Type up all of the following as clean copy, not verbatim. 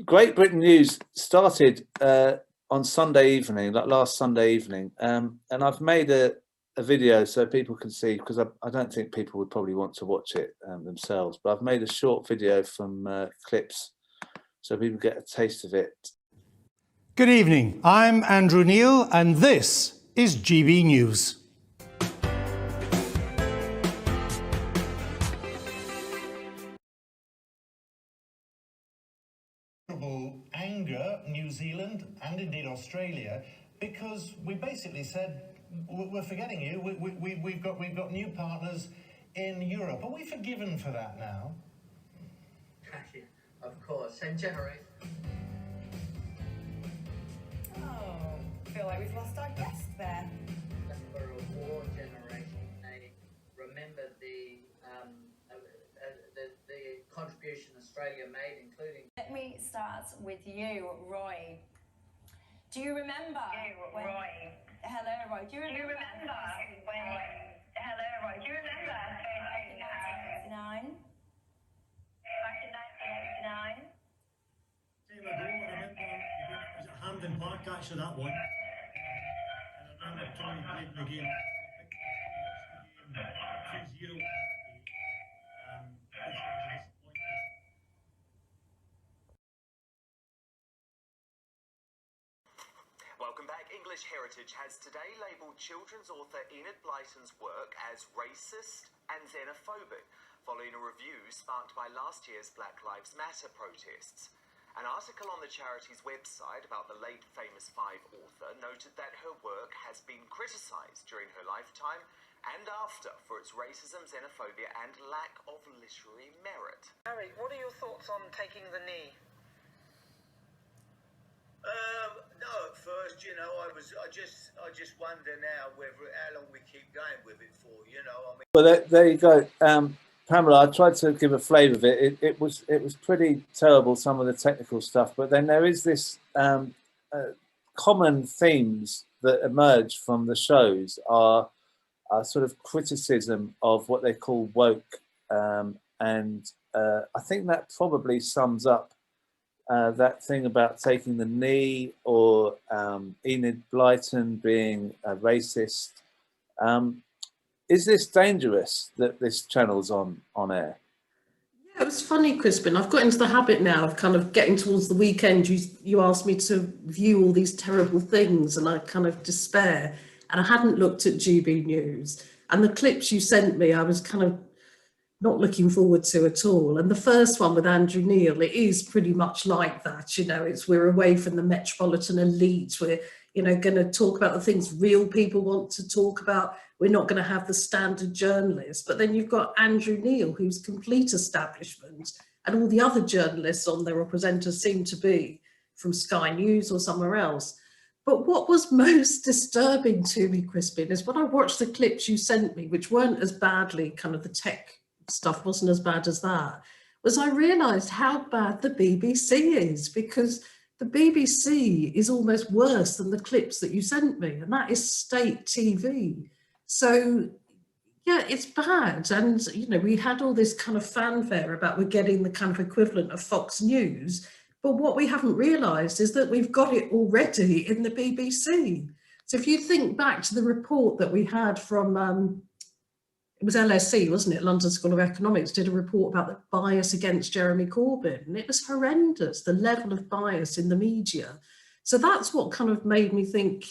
Great Britain News started on Sunday evening, like last Sunday evening, and I've made a video so people can see, because I don't think people would probably want to watch it themselves, but I've made a short video from clips so people get a taste of it. Good evening, I'm Andrew Neil and this is GB News. Anger, New Zealand and indeed Australia, because we basically said we're forgetting you. We've got new partners in Europe. Are we forgiven for that now? Of course, and generate. Oh, I feel like we've lost our guest there. For a war generation, remember the contribution Australia made, including. Let me start with you, Roy. Do you remember? Hello, Roy. Do you remember? Hello, Roy. Do you remember? Back in 1989. Time ago, I remember, was it Hampden Park, actually, that one? And I remember Tony played the game 2-0. Welcome back. English Heritage has today labelled children's author Enid Blyton's work as racist and xenophobic, following a review sparked by last year's Black Lives Matter protests. An article on the charity's website about the late Famous Five author noted that her work has been criticised during her lifetime and after for its racism, xenophobia and lack of literary merit. Harry, what are your thoughts on taking the knee? No, at first, I just wonder now how long we keep going with it for, I mean. Well, there you go. Pamela, I tried to give a flavour of it. It was pretty terrible, some of the technical stuff, but then there is this common themes that emerge from the shows are sort of criticism of what they call woke, and I think that probably sums up that thing about taking the knee, or Enid Blyton being a racist. Is this dangerous that this channel's on air? Yeah, it was funny, Crispin. I've got into the habit now of kind of getting towards the weekend. You asked me to view all these terrible things and I kind of despair. And I hadn't looked at GB News. And the clips you sent me, I was kind of not looking forward to at all. And the first one with Andrew Neil, it is pretty much like that. It's we're away from the metropolitan elite. We're, going to talk about the things real people want to talk about. We're not going to have the standard journalists. But then you've got Andrew Neil, who's complete establishment, and all the other journalists on there or presenters seem to be from Sky News or somewhere else. But what was most disturbing to me, Crispin, is when I watched the clips you sent me, which weren't as badly, kind of the tech stuff wasn't as bad as that, was I realised how bad the BBC is, because the BBC is almost worse than the clips that you sent me, and that is state TV. So yeah, it's bad. And we had all this kind of fanfare about we're getting the kind of equivalent of Fox News, but what we haven't realised is that we've got it already in the BBC. So if you think back to the report that we had from it was LSE, wasn't it? London School of Economics did a report about the bias against Jeremy Corbyn, and it was horrendous, the level of bias in the media. So that's what kind of made me think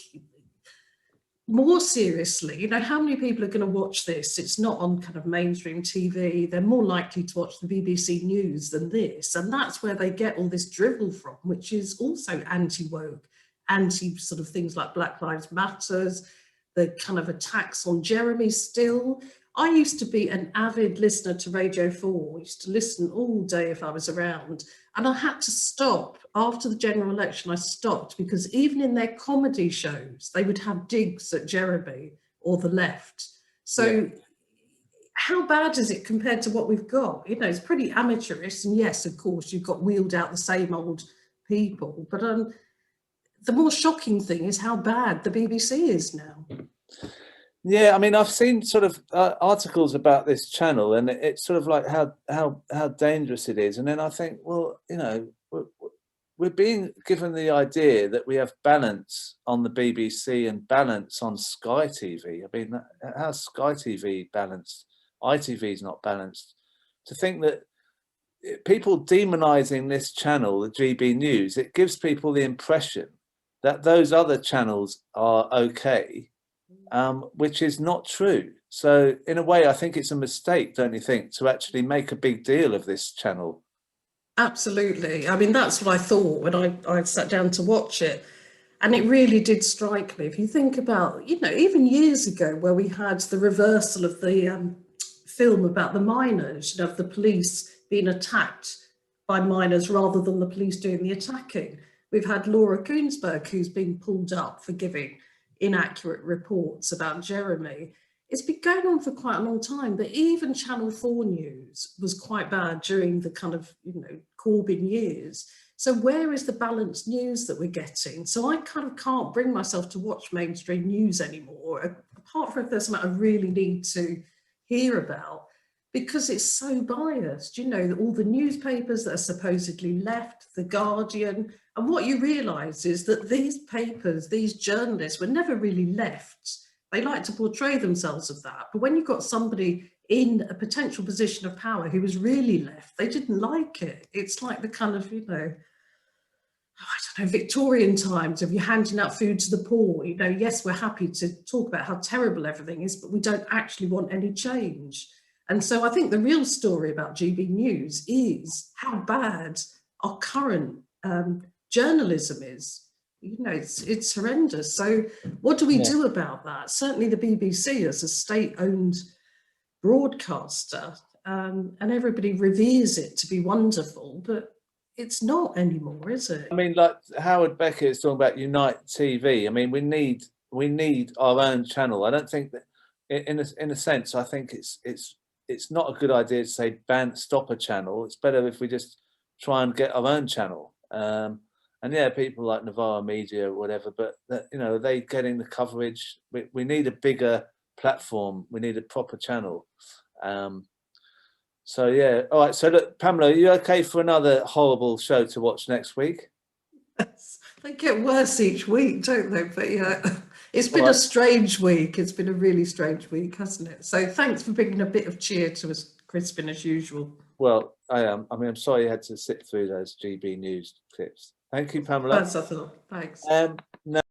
more seriously, how many people are going to watch this? It's not on kind of mainstream TV. They're more likely to watch the BBC News than this. And that's where they get all this drivel from, which is also anti-woke, anti sort of things like Black Lives Matters, the kind of attacks on Jeremy still. I used to be an avid listener to Radio 4. I used to listen all day if I was around. And I had to stop. After the general election, I stopped because even in their comedy shows, they would have digs at Jeremy or the left. So how bad is it compared to what we've got? It's pretty amateurish. And yes, of course, you've got wheeled out the same old people. But the more shocking thing is how bad the BBC is now. Yeah, I mean, I've seen sort of articles about this channel, and it's sort of like how dangerous it is. And then I think, well, we're being given the idea that we have balance on the BBC and balance on Sky TV. I mean, how's Sky TV balanced? ITV is not balanced. To think that people demonising this channel, the GB News, it gives people the impression that those other channels are okay, which is not true. So in a way, I think it's a mistake, don't you think, to actually make a big deal of this channel? Absolutely. I mean, that's what I thought when I sat down to watch it. And it really did strike me. If you think about, you know, even years ago where we had the reversal of the film about the miners, you know, of the police being attacked by miners rather than the police doing the attacking. We've had Laura Kuenssberg, who's been pulled up for giving inaccurate reports about Jeremy. It's been going on for quite a long time, but even Channel 4 News was quite bad during the kind of, you know, Corbyn years. So where is the balanced news that we're getting? So I kind of can't bring myself to watch mainstream news anymore, apart from if there's something I really need to hear about, because it's so biased. You know, all the newspapers that are supposedly left, The Guardian, and what you realise is that these papers, these journalists were never really left. They like to portray themselves of that. But when you've got somebody in a potential position of power who was really left, they didn't like it. It's like the kind of, you know, I don't know, Victorian times, if you're handing out food to the poor, you know, yes, we're happy to talk about how terrible everything is, but we don't actually want any change. And so I think the real story about GB News is how bad our current journalism is. You know, it's horrendous. So what do we do about that? Certainly the BBC as a state-owned broadcaster, and everybody reveres it to be wonderful, but it's not anymore, is it? I mean, like Howard Becker is talking about Unite TV. I mean, we need our own channel. I don't think that, in a sense, I think it's not a good idea to say stop a channel. It's better if we just try and get our own channel. And yeah, people like Novara Media or whatever, but you know, they getting the coverage. We need a bigger platform. We need a proper channel. So yeah, all right. So look, Pamela, are you okay for another horrible show to watch next week? They get worse each week, don't they? But yeah, it's been a strange week. It's been a really strange week, hasn't it? So thanks for bringing a bit of cheer to us, Crispin, as usual. Well, I am. I mean, I'm sorry you had to sit through those GB News clips. Thank you, Pamela. That's I thought. Thanks. No.